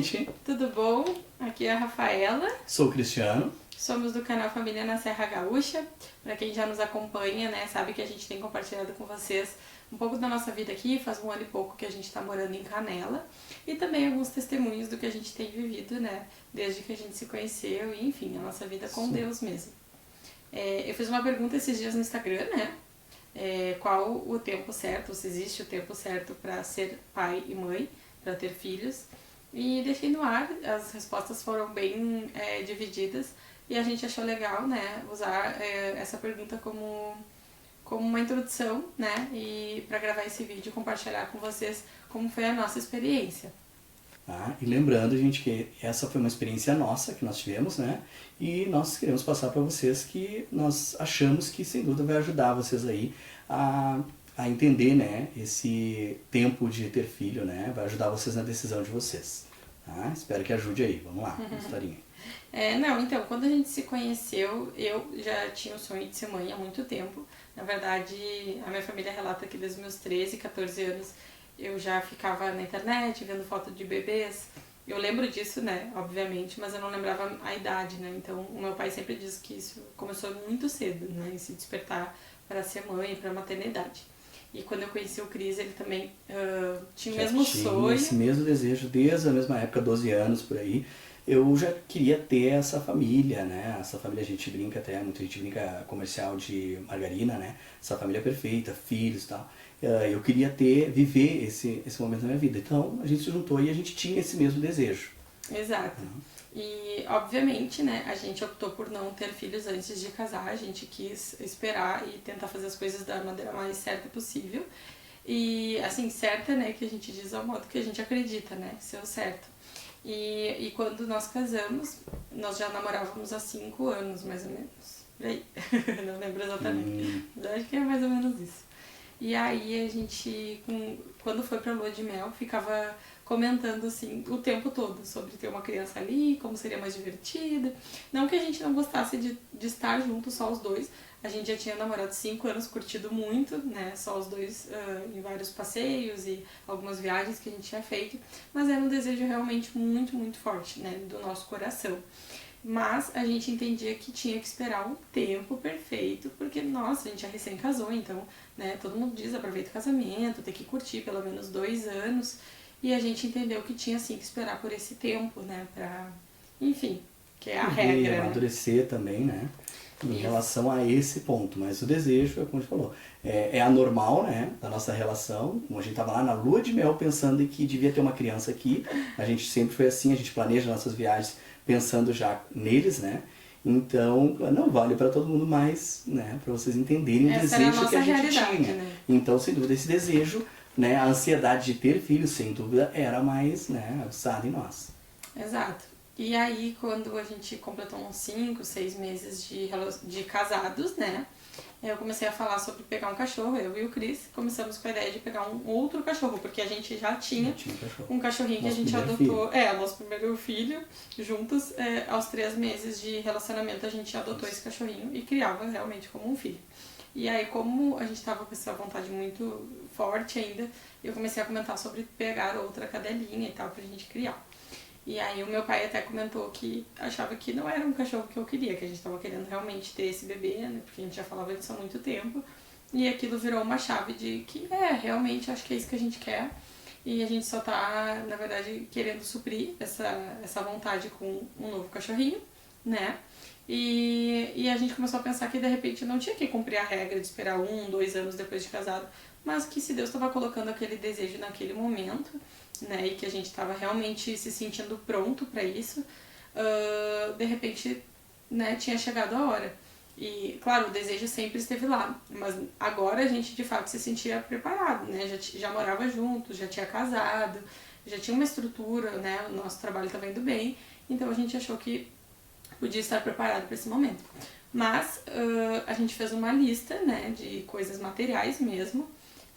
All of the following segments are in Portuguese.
gente? Tudo bom? Aqui é a Rafaela. Sou o Cristiano. Somos do canal Família na Serra Gaúcha. Para quem já nos acompanha, né, sabe que a gente tem compartilhado com vocês um pouco da nossa vida aqui. Faz 1 ano e pouco que a gente está morando em Canela. E também alguns testemunhos do que a gente tem vivido, né, desde que a gente se conheceu e, enfim, a nossa vida com Deus mesmo. Eu fiz uma pergunta esses dias no Instagram, né? Qual o tempo certo, se existe o tempo certo para ser pai e mãe, para ter filhos. E deixei no ar, as respostas foram bem divididas e a gente achou legal, né, usar essa pergunta como uma introdução, né, e para gravar esse vídeo e compartilhar com vocês como foi a nossa experiência. E lembrando, gente, que essa foi uma experiência nossa que nós tivemos, né? E nós queremos passar para vocês que nós achamos que, sem dúvida, vai ajudar vocês aí a entender, né, esse tempo de ter filho, né? Vai ajudar vocês na decisão de vocês. Tá? Espero que ajude aí. Vamos lá, historinha. Então, quando a gente se conheceu, eu já tinha o sonho de ser mãe há muito tempo. Na verdade, a minha família relata que desde os meus 13, 14 anos eu já ficava na internet vendo foto de bebês. Eu lembro disso, né, obviamente, mas eu não lembrava a idade, né? Então, o meu pai sempre diz que isso começou muito cedo, né, em se despertar para ser mãe, para maternidade. E quando eu conheci o Cris, ele também tinha o mesmo sonho. Esse mesmo desejo, desde a mesma época, 12 anos por aí. Eu já queria ter essa família, né? Essa família, a gente brinca até, muita gente brinca comercial de margarina, né? Essa família perfeita, filhos e tal. Eu queria viver esse momento da minha vida. Então, a gente se juntou e a gente tinha esse mesmo desejo. Exato. E, obviamente, né, a gente optou por não ter filhos antes de casar. A gente quis esperar e tentar fazer as coisas da maneira mais certa possível. E, assim, certa, né, que a gente diz ao modo que a gente acredita, né, ser o certo. E quando nós casamos, nós já namorávamos há 5 anos, mais ou menos. Por aí. Não lembro exatamente. Mas acho que é mais ou menos isso. E aí a gente, quando foi pra lua de mel, ficava comentando assim o tempo todo sobre ter uma criança ali, como seria mais divertido. Não que a gente não gostasse de estar juntos, só os dois. A gente já tinha namorado 5 anos, curtido muito, né? Só os dois em vários passeios e algumas viagens que a gente tinha feito. Mas era um desejo realmente muito, muito forte, né? Do nosso coração. Mas a gente entendia que tinha que esperar um tempo perfeito, porque, nossa, a gente já recém casou, então, né, todo mundo diz, aproveita o casamento, tem que curtir pelo menos 2 anos, e a gente entendeu que tinha, sim, que esperar por esse tempo, né, pra, enfim, que é a regra, E amadurecer também, né, em relação a esse ponto, mas o desejo, como a gente falou, é anormal, né, da nossa relação. Como a gente tava lá na lua de mel pensando que devia ter uma criança aqui, a gente sempre foi assim, a gente planeja nossas viagens pensando já neles, né? Então, não vale para todo mundo mais, né? Para vocês entenderem o desejo que a gente tinha. Né? Então, sem dúvida, esse desejo, né? A ansiedade de ter filhos, sem dúvida, era mais, né? Aguçada em nós. Exato. E aí, quando a gente completou uns 5, 6 meses de casados, né? Eu comecei a falar sobre pegar um cachorro, eu e o Cris começamos com a ideia de pegar um outro cachorro, porque a gente já tinha um cachorrinho que a gente adotou, o nosso primeiro filho, juntos, aos 3 meses de relacionamento a gente adotou esse cachorrinho e criava realmente como um filho. E aí, como a gente tava com essa vontade muito forte ainda, eu comecei a comentar sobre pegar outra cadelinha e tal pra gente criar. E aí o meu pai até comentou que achava que não era um cachorro que eu queria, que a gente estava querendo realmente ter esse bebê, né? Porque a gente já falava disso há muito tempo. E aquilo virou uma chave de que realmente acho que é isso que a gente quer. E a gente só tá, na verdade, querendo suprir essa vontade com um novo cachorrinho, né? E a gente começou a pensar que de repente não tinha que cumprir a regra de esperar 1, 2 anos depois de casado, mas que se Deus estava colocando aquele desejo naquele momento, né, e que a gente estava realmente se sentindo pronto para isso, de repente, né, tinha chegado a hora. E, claro, o desejo sempre esteve lá, mas agora a gente de fato se sentia preparado, né, já morava junto, já tinha casado, já tinha uma estrutura, né, o nosso trabalho estava indo bem, então a gente achou que podia estar preparado para esse momento. Mas a gente fez uma lista, né, de coisas materiais mesmo,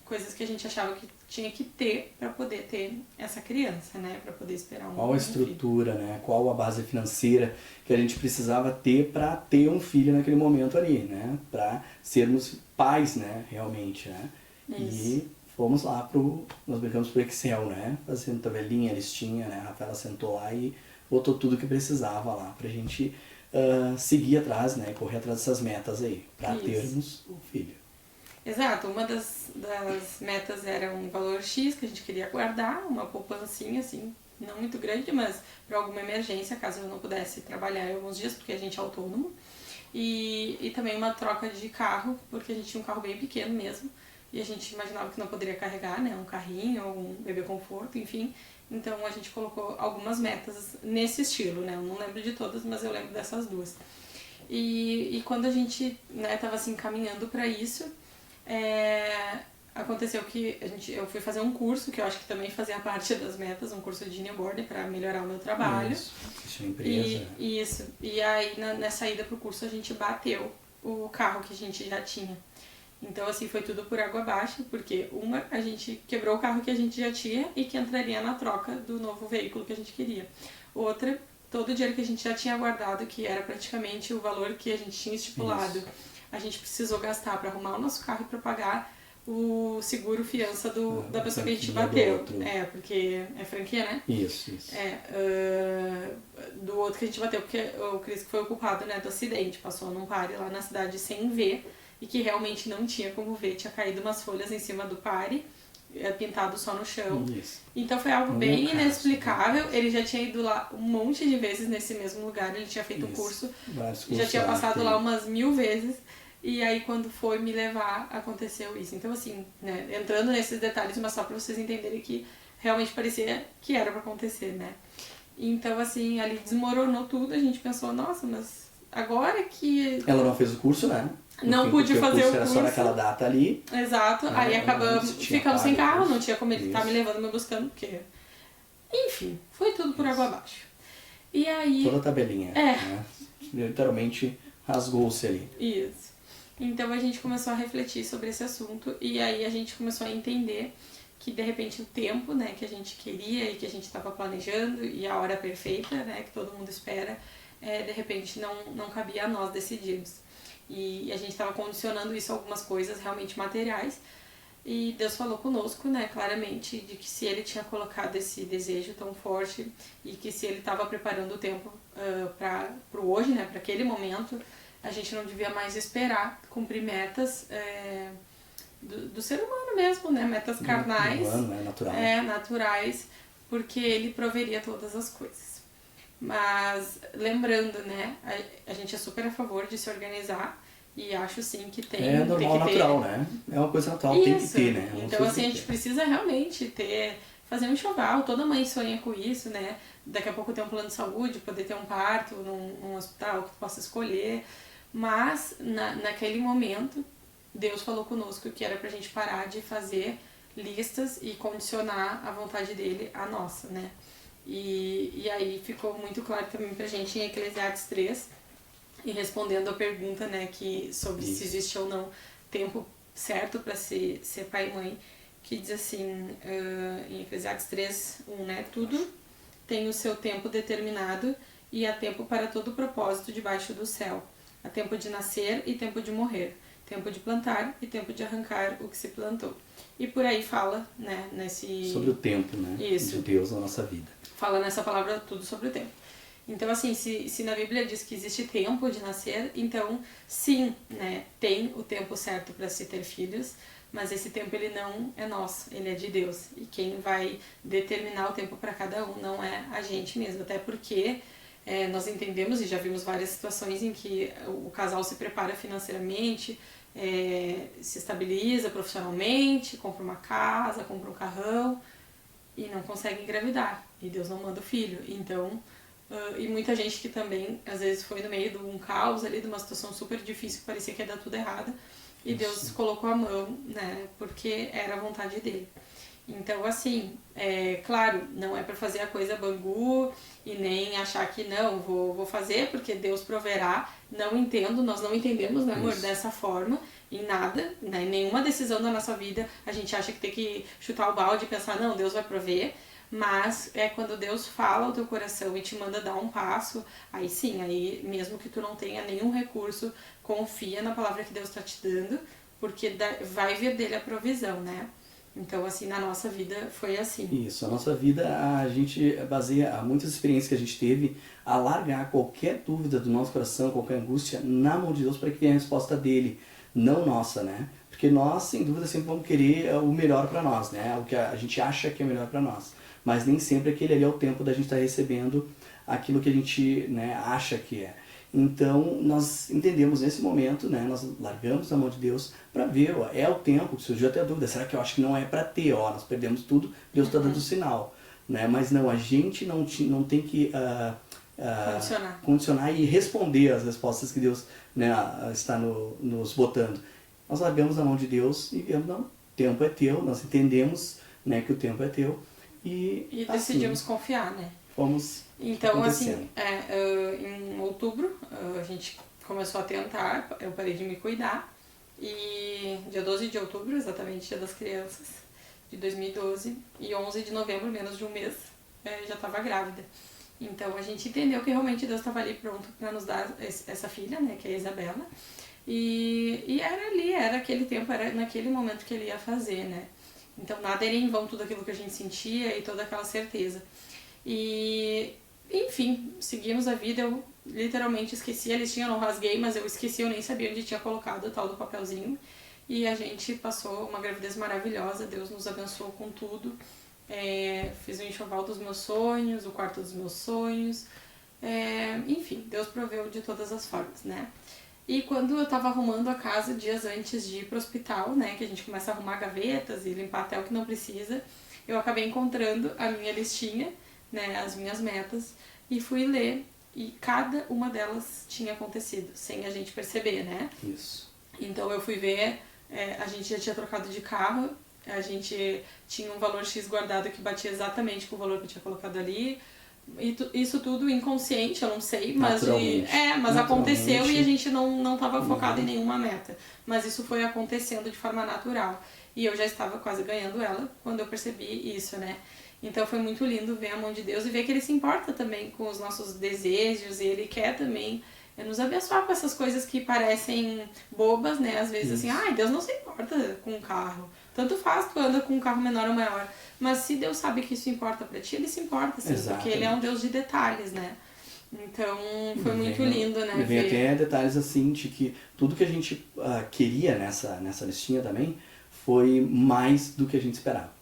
coisas que a gente achava que tinha que ter para poder ter essa criança, né, para poder esperar um Qual a estrutura, né, qual a base financeira que a gente precisava ter para ter um filho naquele momento ali, né, para sermos pais, né, realmente, né. Isso. E fomos lá nós brincamos pro Excel, né? Fazendo tabelinha, listinha, né? A Rafaela sentou lá e botou tudo que precisava lá pra gente seguir atrás, né? Correr atrás dessas metas aí, pra termos o filho. Exato, uma das metas era um valor X que a gente queria guardar, uma poupancinha assim, não muito grande, mas para alguma emergência, caso eu não pudesse trabalhar em alguns dias, porque a gente é autônomo. E também uma troca de carro, porque a gente tinha um carro bem pequeno mesmo, e a gente imaginava que não poderia carregar, né, um carrinho, um bebê conforto, enfim. Então a gente colocou algumas metas nesse estilo, né, eu não lembro de todas, mas eu lembro dessas duas. E quando a gente, né, tava assim caminhando para isso, aconteceu que eu fui fazer um curso, que eu acho que também fazia parte das metas, um curso de newborn para melhorar o meu trabalho. Isso é empresa. E aí nessa ida pro curso a gente bateu o carro que a gente já tinha. Então assim, foi tudo por água abaixo, porque a gente quebrou o carro que a gente já tinha e que entraria na troca do novo veículo que a gente queria. Outra, todo o dinheiro que a gente já tinha guardado, que era praticamente o valor que a gente tinha estipulado, a gente precisou gastar para arrumar o nosso carro e para pagar o seguro fiança da pessoa que a gente bateu. Porque é franquia, né? Isso. Do outro que a gente bateu, porque o Cris foi o culpado, né, do acidente. Passou num pare lá na cidade sem ver e que realmente não tinha como ver. Tinha caído umas folhas em cima do pare, pintado só no chão. Então foi algo bem inexplicável. Ele já tinha ido lá um monte de vezes nesse mesmo lugar. Ele tinha feito um curso, já tinha passado lá umas 1000 vezes. E aí quando foi me levar, aconteceu isso. Então assim, né, entrando nesses detalhes, mas só pra vocês entenderem que realmente parecia que era pra acontecer, né. Então assim, ali desmoronou tudo, a gente pensou, nossa, mas agora que... Ela não fez o curso, né? Não pude fazer o curso. Era só naquela data ali. Exato, aí acabamos ficando sem carro, não tinha como ele estar me levando, me buscando, porque... Enfim, foi tudo por água abaixo. E aí... Toda a tabelinha, né? Literalmente rasgou-se ali. Isso. Então a gente começou a refletir sobre esse assunto e aí a gente começou a entender que de repente o tempo, né, que a gente queria e que a gente estava planejando e a hora perfeita, né, que todo mundo espera, de repente não cabia a nós decidirmos. E a gente estava condicionando isso a algumas coisas realmente materiais e Deus falou conosco, né, claramente, de que se Ele tinha colocado esse desejo tão forte e que se Ele estava preparando o tempo para o hoje, né, para aquele momento, a gente não devia mais esperar cumprir metas do ser humano mesmo, né? Metas carnais, naturais, porque ele proveria todas as coisas. Mas lembrando, né? A gente é super a favor de se organizar e acho sim que tem. É normal, tem que natural, ter. né? É uma coisa natural, tem que ter, né? Então assim, a gente precisa realmente fazer um enxoval, toda mãe sonha com isso, né? Daqui a pouco ter um plano de saúde, poder ter um parto num hospital que tu possa escolher. Mas, naquele momento, Deus falou conosco que era pra gente parar de fazer listas e condicionar a vontade dele à nossa, né? E aí ficou muito claro também pra gente em Eclesiastes 3, e respondendo a pergunta, né, sobre se existe ou não tempo certo pra ser pai e mãe, que diz assim, em Eclesiastes 3, 1, né? Tudo tem o seu tempo determinado e há tempo para todo propósito debaixo do céu. Há tempo de nascer e tempo de morrer, tempo de plantar e tempo de arrancar o que se plantou. E por aí fala, né, sobre o tempo, né, Isso. de Deus na nossa vida. Fala nessa palavra tudo sobre o tempo. Então assim, se na Bíblia diz que existe tempo de nascer, então sim, né, tem o tempo certo para se ter filhos, mas esse tempo ele não é nosso, ele é de Deus. E quem vai determinar o tempo para cada um não é a gente mesmo, até porque... nós entendemos e já vimos várias situações em que o casal se prepara financeiramente, se estabiliza profissionalmente, compra uma casa, compra um carrão e não consegue engravidar. E Deus não manda o filho. Então, e muita gente que também, às vezes, foi no meio de um caos ali, de uma situação super difícil que parecia que ia dar tudo errado. E Deus colocou a mão, né, porque era a vontade dele. Então, assim, claro, não é para fazer a coisa bangu e nem achar que não, vou fazer porque Deus proverá. Não entendo, nós não entendemos, né, amor, dessa forma, em nada, né, em nenhuma decisão da nossa vida a gente acha que tem que chutar o balde e pensar, não, Deus vai prover. Mas é quando Deus fala ao teu coração e te manda dar um passo, aí sim, aí mesmo que tu não tenha nenhum recurso, confia na palavra que Deus está te dando, porque vai vir dele a provisão, né? Então, assim, na nossa vida foi assim. Isso, a nossa vida, a gente baseia muitas experiências que a gente teve a largar qualquer dúvida do nosso coração, qualquer angústia, na mão de Deus para que venha a resposta dele, não nossa, né? Porque nós, sem dúvida, sempre vamos querer o melhor para nós, né? O que a gente acha que é melhor para nós. Mas nem sempre aquele ali é o tempo da gente estar recebendo aquilo que a gente, né, acha que é. Então, nós entendemos nesse momento, né, nós largamos na mão de Deus para ver, ó, é o tempo, surgiu até a dúvida, será que eu acho que não é para ter, ó, nós perdemos tudo, Deus está dando sinal, né, mas não, a gente não tem que condicionar e responder as respostas que Deus, né, está nos botando. Nós largamos na mão de Deus e vemos, não, o tempo é teu, nós entendemos, né, que o tempo é teu e assim, decidimos confiar, né? Fomos então, assim, em outubro a gente começou a tentar, eu parei de me cuidar e dia 12 de outubro, exatamente Dia das Crianças, de 2012, e 11 de novembro, menos de um mês, já estava grávida. Então a gente entendeu que realmente Deus estava ali pronto para nos dar essa filha, né, que é a Isabela, e era ali, era aquele tempo, era naquele momento que ele ia fazer, né. Então nada era em vão, tudo aquilo que a gente sentia e toda aquela certeza. E, enfim, seguimos a vida, eu literalmente esqueci a listinha, eu não rasguei, mas eu esqueci, eu nem sabia onde tinha colocado o tal do papelzinho. E a gente passou uma gravidez maravilhosa, Deus nos abençoou com tudo. Fiz o enxoval dos meus sonhos, o quarto dos meus sonhos. Enfim, Deus proveu de todas as formas, né? E quando eu tava arrumando a casa dias antes de ir pro hospital, né, que a gente começa a arrumar gavetas e limpar até o que não precisa, eu acabei encontrando a minha listinha, né, as minhas metas, e fui ler, e cada uma delas tinha acontecido, sem a gente perceber, né? Isso. Então eu fui ver, a gente já tinha trocado de carro, a gente tinha um valor X guardado que batia exatamente com o valor que eu tinha colocado ali, e isso tudo inconsciente, eu não sei, mas aconteceu e a gente não estava focado em nenhuma meta, mas isso foi acontecendo de forma natural, e eu já estava quase ganhando ela quando eu percebi isso, né? Então foi muito lindo ver a mão de Deus e ver que Ele se importa também com os nossos desejos e Ele quer também nos abençoar com essas coisas que parecem bobas, né? Às vezes assim, Deus não se importa com o carro. Tanto faz tu anda com um carro menor ou maior. Mas se Deus sabe que isso importa pra ti, Ele se importa, sim. Exatamente. Porque Ele é um Deus de detalhes, né? Então foi muito lindo, né? Me vem até detalhes assim de que tudo que a gente queria nessa listinha também foi mais do que a gente esperava.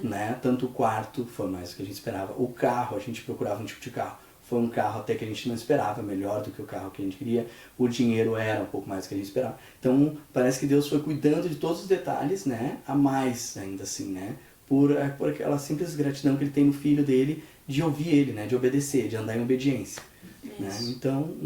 Né? Tanto o quarto foi mais do que a gente esperava. O carro, a gente procurava um tipo de carro. Foi um carro até que a gente não esperava, melhor do que o carro que a gente queria. O dinheiro era um pouco mais do que a gente esperava. Então parece que Deus foi cuidando de todos os detalhes, né? A mais ainda assim, né? Por aquela simples gratidão que Ele tem no Filho dele de ouvir Ele, né? De obedecer, de andar em obediência. Né? Então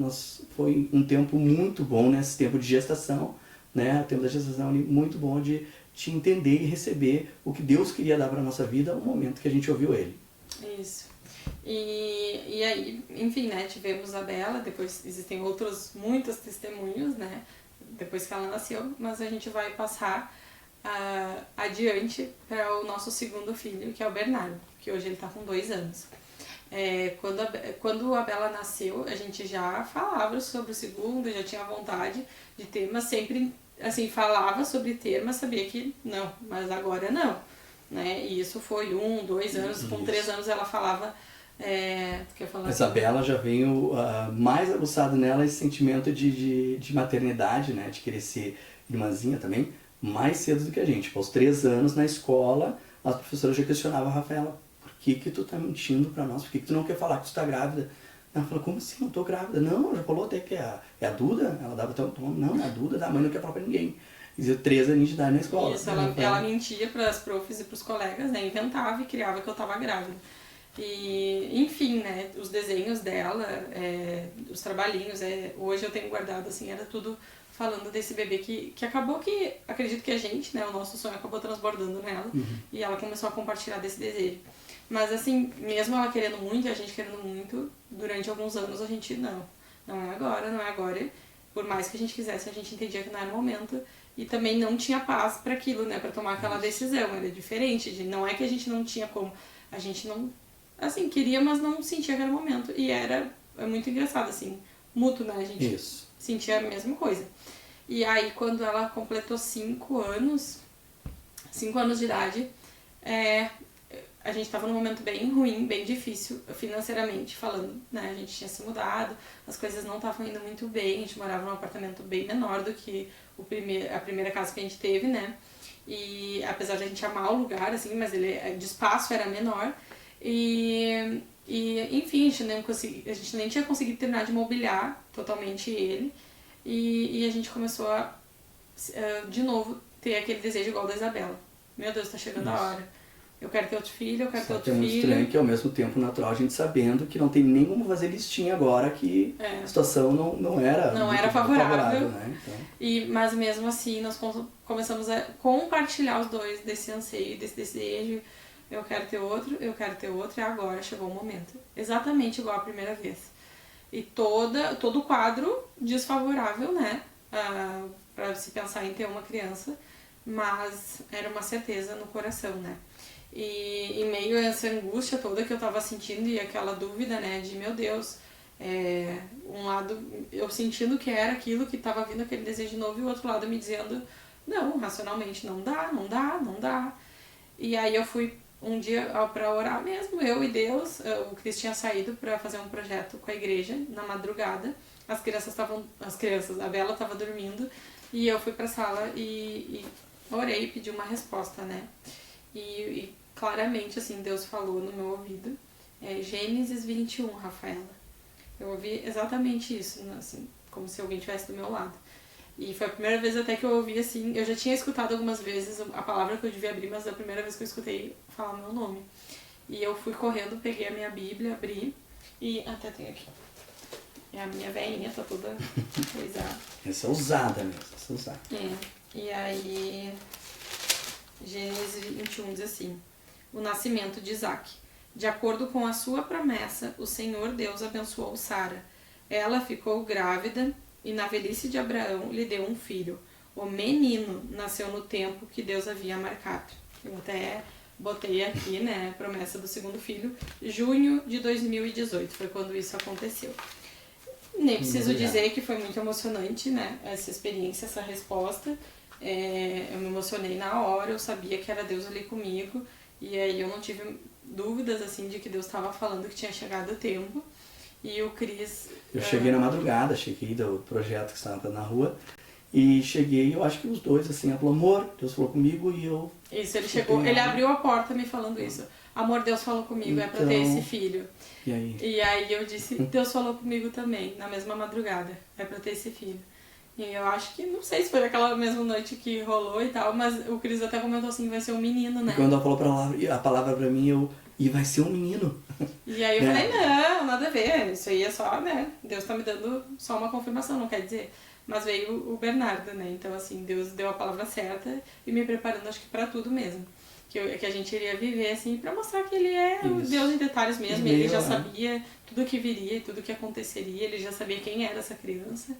foi um tempo muito bom nesse tempo de gestação, né? O tempo da gestação ali, muito bom de entender e receber o que Deus queria dar para a nossa vida no momento que a gente ouviu Ele. Isso. E aí, enfim, né, tivemos a Bela, depois existem muitos testemunhos, né, depois que ela nasceu, mas a gente vai passar adiante para o nosso segundo filho, que é o Bernardo, que hoje ele está com 2 anos. Quando a Bela nasceu, a gente já falava sobre o segundo, já tinha vontade de ter, mas sempre assim, falava sobre ter, mas sabia que não, mas agora não, né? E isso foi 1, 2 anos, com 3 anos ela falava, a Isabela já veio mais aguçado nela esse sentimento de maternidade, né? De querer ser irmãzinha também, mais cedo do que a gente. Aos 3 anos, na escola, as professoras já questionavam a Rafaela, por que tu tá mentindo pra nós? Por que tu não quer falar que tu tá grávida? Ela falou, como assim? Não tô grávida. Não, já falou até que é a Duda. Ela dava até um tom. Não, é a Duda, a mãe não quer falar pra ninguém. Dizia 3 anos de idade na escola. Isso, ela mentia pras profs e pros colegas, né? Inventava e criava que eu tava grávida. E, enfim, né? Os desenhos dela, os trabalhinhos, hoje eu tenho guardado, assim, era tudo falando desse bebê que acabou que, acredito que a gente, né? O nosso sonho acabou transbordando nela. E ela começou a compartilhar desse desejo. Mas assim, mesmo ela querendo muito e a gente querendo muito, durante alguns anos a gente não é agora, não é agora. Por mais que a gente quisesse, a gente entendia que não era o momento e também não tinha paz para aquilo, né, para tomar aquela decisão. Era diferente, não é que a gente não tinha como, a gente não, assim, queria, mas não sentia que era o momento. E é muito engraçado, assim, mútuo, né, a gente sentia a mesma coisa. E aí, quando ela completou 5 anos, 5 anos de idade, a gente estava num momento bem ruim, bem difícil, financeiramente falando, né? A gente tinha se mudado, as coisas não estavam indo muito bem, a gente morava num apartamento bem menor do que a primeira casa que a gente teve, né? E apesar de a gente amar o lugar, assim, mas ele de espaço era menor. E enfim, a gente nem tinha conseguido terminar de mobiliar totalmente ele. E a gente começou a, de novo, ter aquele desejo igual da Isabela. Meu Deus, tá chegando a hora. Eu quero ter outro filho, eu quero ter outro filho. É muito estranho que ao mesmo tempo natural a gente sabendo que não tem nem como fazer listinha agora, que a situação não era favorável. Né? Então... Mas mesmo assim nós começamos a compartilhar os dois desse anseio, desse desejo. Eu quero ter outro, e agora chegou o momento. Exatamente igual a primeira vez. E todo o quadro desfavorável, né? Pra se pensar em ter uma criança, mas era uma certeza no coração, né? E em meio a essa angústia toda que eu tava sentindo e aquela dúvida, né, de meu Deus, um lado eu sentindo que era aquilo, que tava vindo aquele desejo novo, e o outro lado me dizendo, não, racionalmente não dá. E aí eu fui um dia pra orar mesmo, eu e Deus. O Cris tinha saído pra fazer um projeto com a igreja na madrugada, a Bela tava dormindo, e eu fui pra sala e orei e pedi uma resposta, né? E claramente, assim, Deus falou no meu ouvido, Gênesis 21, Rafaela. Eu ouvi exatamente isso, assim, como se alguém estivesse do meu lado. E foi a primeira vez até que eu ouvi, assim, eu já tinha escutado algumas vezes a palavra que eu devia abrir, mas é a primeira vez que eu escutei falar meu nome. E eu fui correndo, peguei a minha Bíblia, abri, e até tem aqui. E a minha veinha tá toda coisada. Essa é usada mesmo, essa é usada. E aí... Gênesis 21 diz assim: o nascimento de Isaac. De acordo com a sua promessa, o Senhor Deus abençoou Sara. Ela ficou grávida e na velhice de Abraão lhe deu um filho. O menino nasceu no tempo que Deus havia marcado. Eu até botei aqui, né, promessa do segundo filho, junho de 2018, foi quando isso aconteceu. Nem preciso dizer que foi muito emocionante, né, essa experiência, essa resposta. Eu me emocionei na hora, eu sabia que era Deus ali comigo, e aí eu não tive dúvidas, assim, de que Deus estava falando que tinha chegado o tempo. E o Cris... Eu cheguei na madrugada, cheguei do projeto que estava na rua, e cheguei, eu acho que os dois, assim, ela falou, amor, Deus falou comigo, e eu... Isso, ele chegou, ele abriu a porta me falando isso. Amor, Deus falou comigo, então, é pra ter esse filho. E aí eu disse, Deus falou comigo também, na mesma madrugada, é pra ter esse filho. E eu acho que, não sei se foi aquela mesma noite que rolou e tal, mas o Cris até comentou assim, vai ser um menino, né? E quando ela falou a palavra pra mim, e vai ser um menino. E aí eu falei, não, nada a ver, isso aí é só, né, Deus tá me dando só uma confirmação, não quer dizer. Mas veio o Bernardo, né, então assim, Deus deu a palavra certa e me preparando, acho que pra tudo mesmo. Que a gente iria viver, assim, pra mostrar que ele é o Deus em detalhes mesmo, ele já sabia tudo que viria e tudo que aconteceria, ele já sabia quem era essa criança.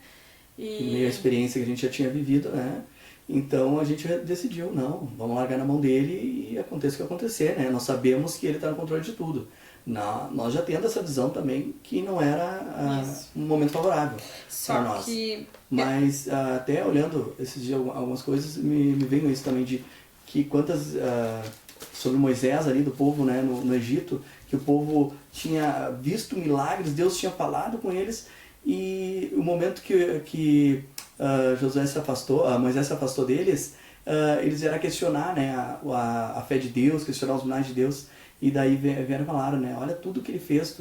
E meio a experiência que a gente já tinha vivido, né? Então a gente decidiu, não, vamos largar na mão dele e aconteça o que acontecer, né? Nós sabemos que ele está no controle de tudo. Nós já temos essa visão também que não era um momento favorável para nós. Mas até olhando esses dias algumas coisas, me veio isso também de que quantas... sobre Moisés ali, do povo, né, no Egito, que o povo tinha visto milagres, Deus tinha falado com eles. E o momento que Moisés se afastou deles, eles vieram questionar, né, a fé de Deus, questionar os milagres de Deus, e daí vieram e falaram, né, olha tudo que ele fez,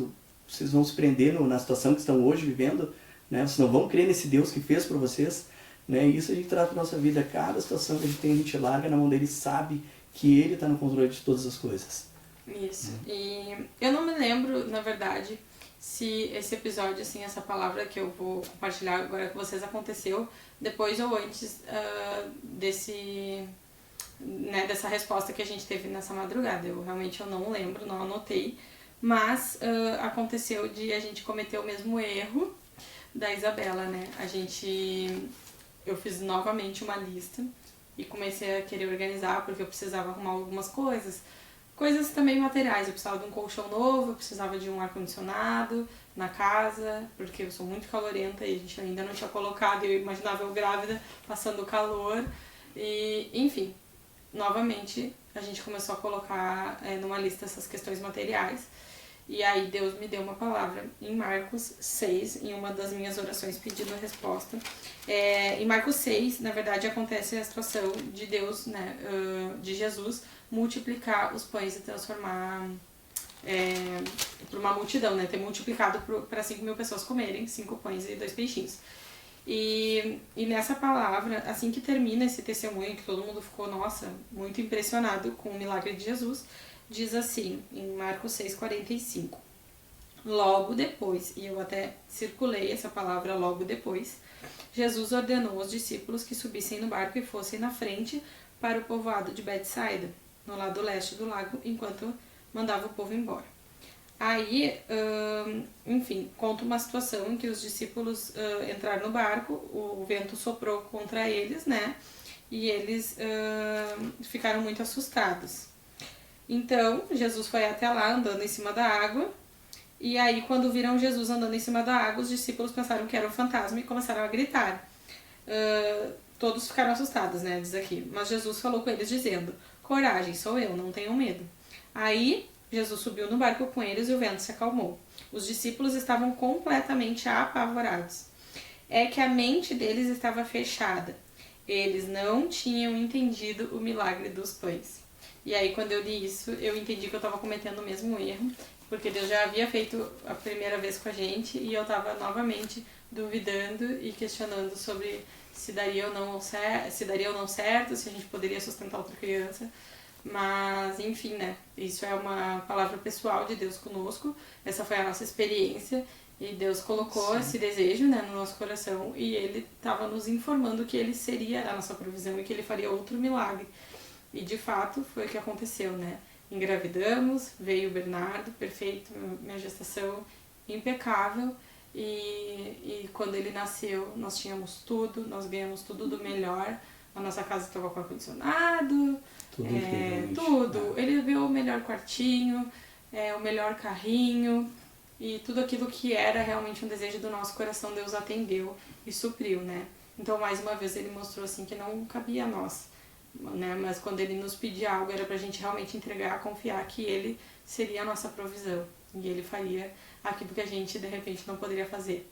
vocês vão se prender na situação que estão hoje vivendo, né, vocês não vão crer nesse Deus que fez para vocês, né, e isso a gente traz para nossa vida, cada situação que a gente tem, a gente larga na mão dele, sabe que ele está no controle de todas as coisas. Isso, e eu não me lembro, na verdade, se esse episódio, assim, essa palavra que eu vou compartilhar agora com vocês aconteceu depois ou antes dessa resposta que a gente teve nessa madrugada. Eu realmente não lembro, não anotei, mas aconteceu de a gente cometer o mesmo erro da Isabela, né? Eu fiz novamente uma lista e comecei a querer organizar porque eu precisava arrumar algumas coisas também materiais. Eu precisava de um colchão novo, eu precisava de um ar-condicionado na casa, porque eu sou muito calorenta e a gente ainda não tinha colocado, eu imaginava eu grávida, passando calor, e enfim, novamente, a gente começou a colocar numa lista essas questões materiais. E aí Deus me deu uma palavra em Marcos 6, em uma das minhas orações pedindo a resposta. Em Marcos 6, na verdade, acontece a situação de Deus, né, de Jesus, multiplicar os pães e transformar para uma multidão, né, ter multiplicado para 5.000 pessoas comerem, 5 pães e 2 peixinhos. E nessa palavra, assim que termina esse testemunho, que todo mundo ficou, nossa, muito impressionado com o milagre de Jesus, diz assim, em Marcos 6,45. Logo depois, e eu até circulei essa palavra logo depois, Jesus ordenou aos discípulos que subissem no barco e fossem na frente para o povoado de Betsaida, no lado leste do lago, enquanto mandava o povo embora. Aí, enfim, conta uma situação em que os discípulos entraram no barco, o vento soprou contra eles, né? E eles ficaram muito assustados. Então, Jesus foi até lá andando em cima da água, e aí quando viram Jesus andando em cima da água, os discípulos pensaram que era um fantasma e começaram a gritar. Todos ficaram assustados, né, diz aqui. Mas Jesus falou com eles dizendo, coragem, sou eu, não tenham medo. Aí, Jesus subiu no barco com eles e o vento se acalmou. Os discípulos estavam completamente apavorados. É que a mente deles estava fechada. Eles não tinham entendido o milagre dos pães. E aí, quando eu li isso, eu entendi que eu estava cometendo o mesmo erro, porque Deus já havia feito a primeira vez com a gente e eu estava novamente duvidando e questionando sobre se daria ou não certo, se a gente poderia sustentar outra criança. Mas, enfim, né? Isso é uma palavra pessoal de Deus conosco. Essa foi a nossa experiência. E Deus colocou Sim. esse desejo, né, no nosso coração. E Ele estava nos informando que Ele seria a nossa provisão e que Ele faria outro milagre. E, de fato, foi o que aconteceu, né? Engravidamos, veio o Bernardo, perfeito, minha gestação impecável. E quando ele nasceu, nós tínhamos tudo, nós ganhamos tudo do melhor. A nossa casa estava com ar-condicionado, tudo. Ele viu o melhor quartinho, o melhor carrinho, e tudo aquilo que era realmente um desejo do nosso coração, Deus atendeu e supriu, né? Então, mais uma vez, ele mostrou assim que não cabia a nós, né? Mas quando ele nos pedia algo, era pra gente realmente entregar, confiar que ele seria a nossa provisão, e ele faria aquilo que a gente, de repente, não poderia fazer.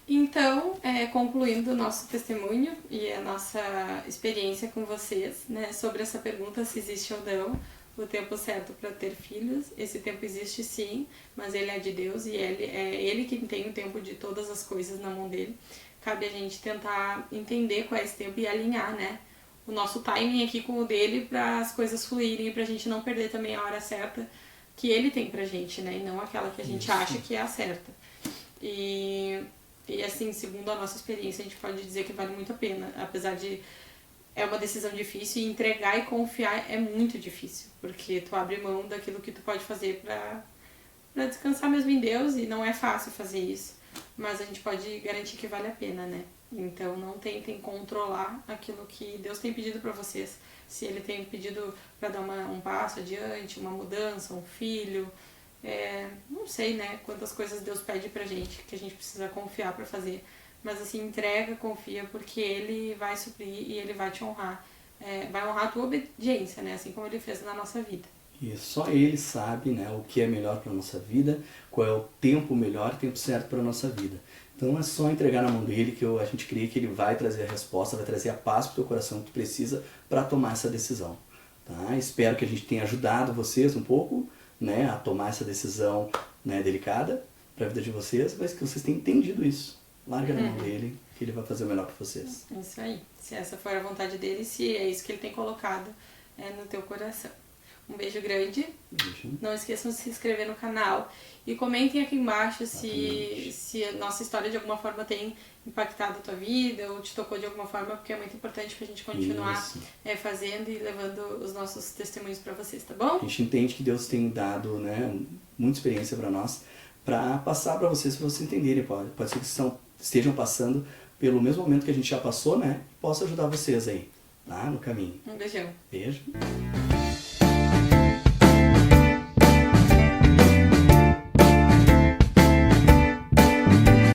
Então, concluindo o nosso testemunho e a nossa experiência com vocês, né, sobre essa pergunta se existe ou não o tempo certo para ter filhos, esse tempo existe sim, mas ele é de Deus e é Ele que tem o tempo de todas as coisas na mão dele. Cabe a gente tentar entender qual é esse tempo e alinhar, né, o nosso timing aqui com o dele para as coisas fluírem e para a gente não perder também a hora certa que ele tem pra gente, né, e não aquela que a gente acha que é a certa. E assim, segundo a nossa experiência, a gente pode dizer que vale muito a pena, apesar de é uma decisão difícil e entregar e confiar é muito difícil, porque tu abre mão daquilo que tu pode fazer pra descansar mesmo em Deus e não é fácil fazer isso, mas a gente pode garantir que vale a pena, né? Então não tentem controlar aquilo que Deus tem pedido pra vocês, se Ele tem pedido pra dar um passo adiante, uma mudança, um filho... não sei, né, quantas coisas Deus pede pra gente, que a gente precisa confiar pra fazer, mas assim, entrega, confia, porque Ele vai suprir e Ele vai te honrar, vai honrar a tua obediência, né, assim como Ele fez na nossa vida. E só Ele sabe, né, o que é melhor pra nossa vida, qual é o tempo melhor, o tempo certo pra nossa vida. Então é só entregar na mão dele que a gente crê que Ele vai trazer a resposta, vai trazer a paz pro teu coração que tu precisa pra tomar essa decisão, tá? Espero que a gente tenha ajudado vocês um pouco, né, a tomar essa decisão, né, delicada para a vida de vocês, mas que vocês tenham entendido isso. Larga na mão dele, que ele vai fazer o melhor para vocês. Isso aí. Se essa for a vontade dele, se é isso que ele tem colocado no teu coração. Um beijo grande. Beijo. Não esqueçam de se inscrever no canal. E comentem aqui embaixo se a nossa história de alguma forma tem impactado a tua vida ou te tocou de alguma forma, porque é muito importante pra gente continuar fazendo e levando os nossos testemunhos pra vocês, tá bom? A gente entende que Deus tem dado, né, muita experiência pra nós, pra passar pra vocês entenderem. Pode ser que estejam passando pelo mesmo momento que a gente já passou, né? Possa ajudar vocês aí, tá? No caminho. Um beijão. Beijo.